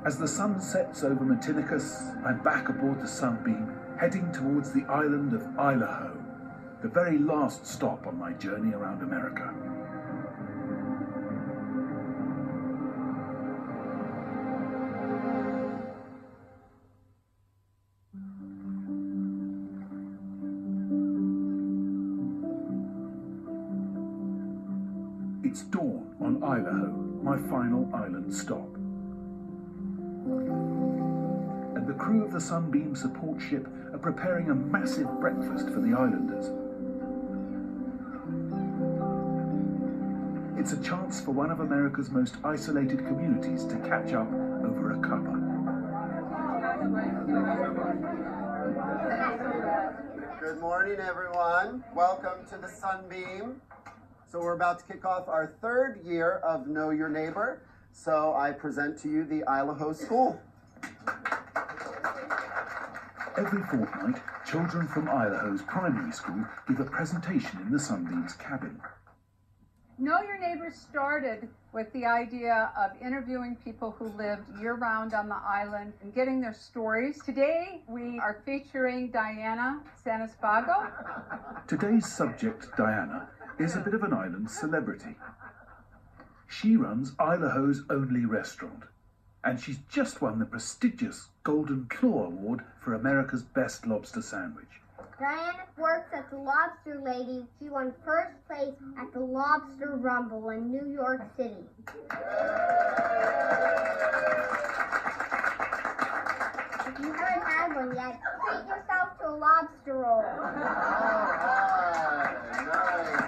As the sun sets over Matinicus, I'm back aboard the Sunbeam, heading towards the island of Haut, the very last stop on my journey around America. It's dawn on Haut, my final island stop. And the crew of the Sunbeam support ship are preparing a massive breakfast for the islanders. It's a chance for one of America's most isolated communities to catch up over a cuppa. Good morning, everyone. Welcome to the Sunbeam. So we're about to kick off our third year of Know Your Neighbor. So I present to you the Haut School. Every fortnight, children from Haut's primary school give a presentation in the Sunbeam's cabin. Know Your Neighbor started with the idea of interviewing people who lived year-round on the island and getting their stories. Today, we are featuring Diana Sanisbago. Today's subject, Diana, is a bit of an island celebrity. She runs Haut's only restaurant, and she's just won the prestigious Golden Claw Award for America's Best Lobster Sandwich. Diana works at the Lobster Lady. She won first place at the Lobster Rumble in New York City. If you haven't had one yet, treat yourself to a lobster roll. Nice.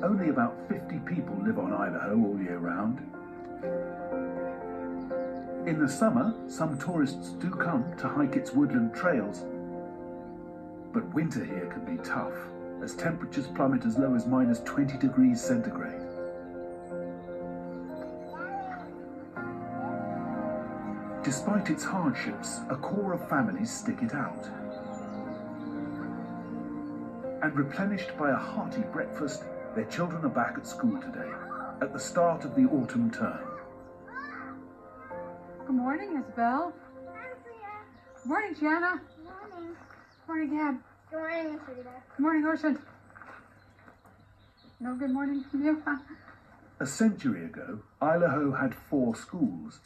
Only about 50 people live on Haut all year round. In the summer, some tourists do come to hike its woodland trails. But winter here can be tough, as temperatures plummet as low as minus 20 degrees centigrade. Despite its hardships, a core of families stick it out. And replenished by a hearty breakfast, their children are back at school today, at the start of the autumn term. Good morning, Isabel. Good morning, Jana. Good morning. Good morning, Gab. Good morning, Miss Rita. Good morning, Ocean. No good morning from you, huh? A century ago, Haut had 4 schools.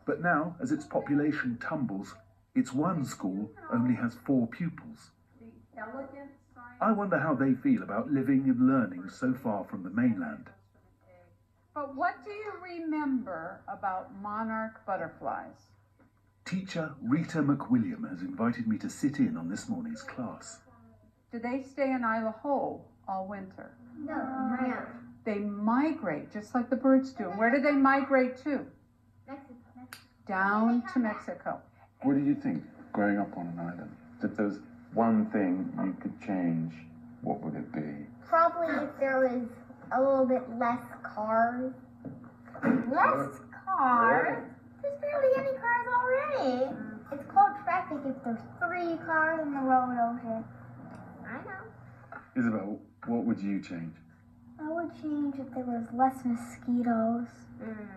But now, as its population tumbles, its one school only has 4 pupils. The elegant sign. I wonder how they feel about living and learning so far from the mainland. But what do you remember about monarch butterflies? Teacher Rita McWilliam has invited me to sit in on this morning's class. Do they stay in Haut all winter? No. They migrate, just like the birds do. Where do they migrate to? Mexico. Down to Mexico. What do you think, growing up on an island? If there's one thing you could change, what would it be? Probably if there was a little bit less cars. Less cars? There's barely any cars already. It's called traffic if there's 3 cars on the road, Ocean. I know. Isabel, what would you change? I would change if there was less mosquitoes.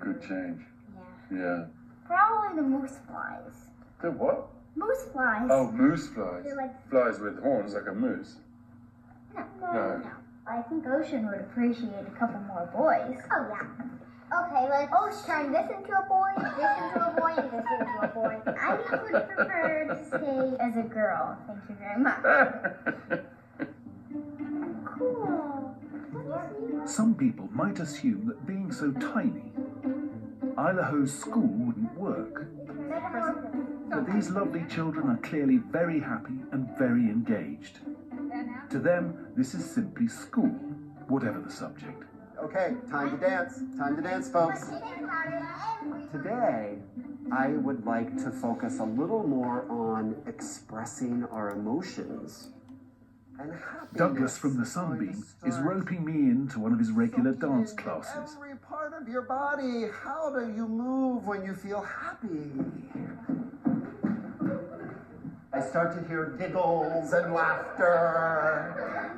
Good change. Yeah. Yeah. Probably the moose flies. The what? Moose flies. Oh, moose flies. They're like... Flies with horns like a moose. No. I think Ocean would appreciate a couple more boys. Oh, yeah. Okay, let's turn this into a boy, this into a boy, and this into a boy. I would prefer to stay as a girl. Thank you very much. Cool. Some people might assume that being so tiny, Haut's school wouldn't work. But these lovely children are clearly very happy and very engaged. To them, this is simply school, whatever the subject. Okay, time to dance. Time to dance, folks. Today, I would like to focus a little more on expressing our emotions. and happiness. Douglas from the Sunbeam is roping me into one of his regular dance classes. Every part of your body. How do you move when you feel happy? I start to hear giggles and laughter.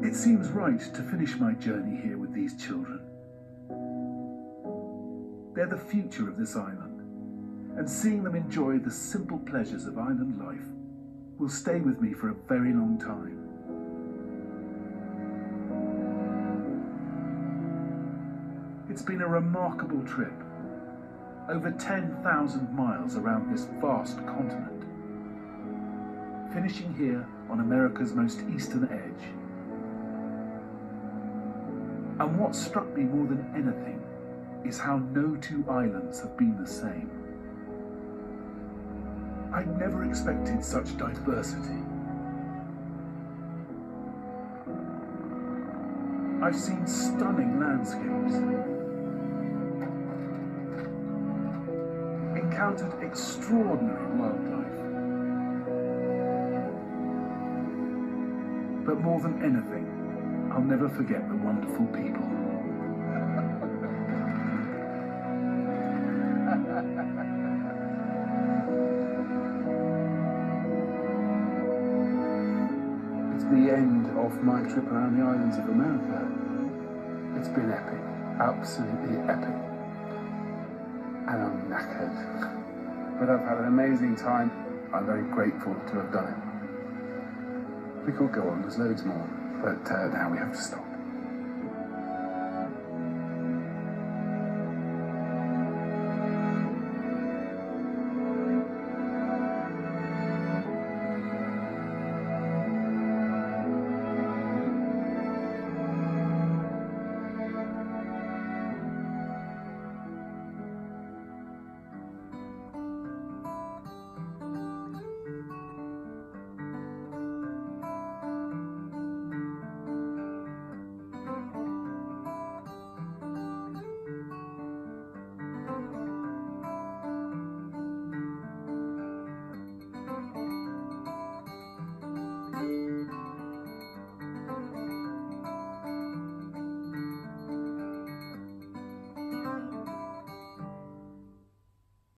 It seems right to finish my journey here with these children. They're the future of this island, and seeing them enjoy the simple pleasures of island life will stay with me for a very long time. It's been a remarkable trip, over 10,000 miles around this vast continent, finishing here on America's most eastern edge. And what struck me more than anything is how no two islands have been the same. I'd never expected such diversity. I've seen stunning landscapes, encountered extraordinary wildlife, but more than anything, I'll never forget the wonderful people. It's the end of my trip around the islands of America. It's been epic, absolutely epic. And I'm knackered. But I've had an amazing time. I'm very grateful to have done it. We could go on, there's loads more. But now we have to stop.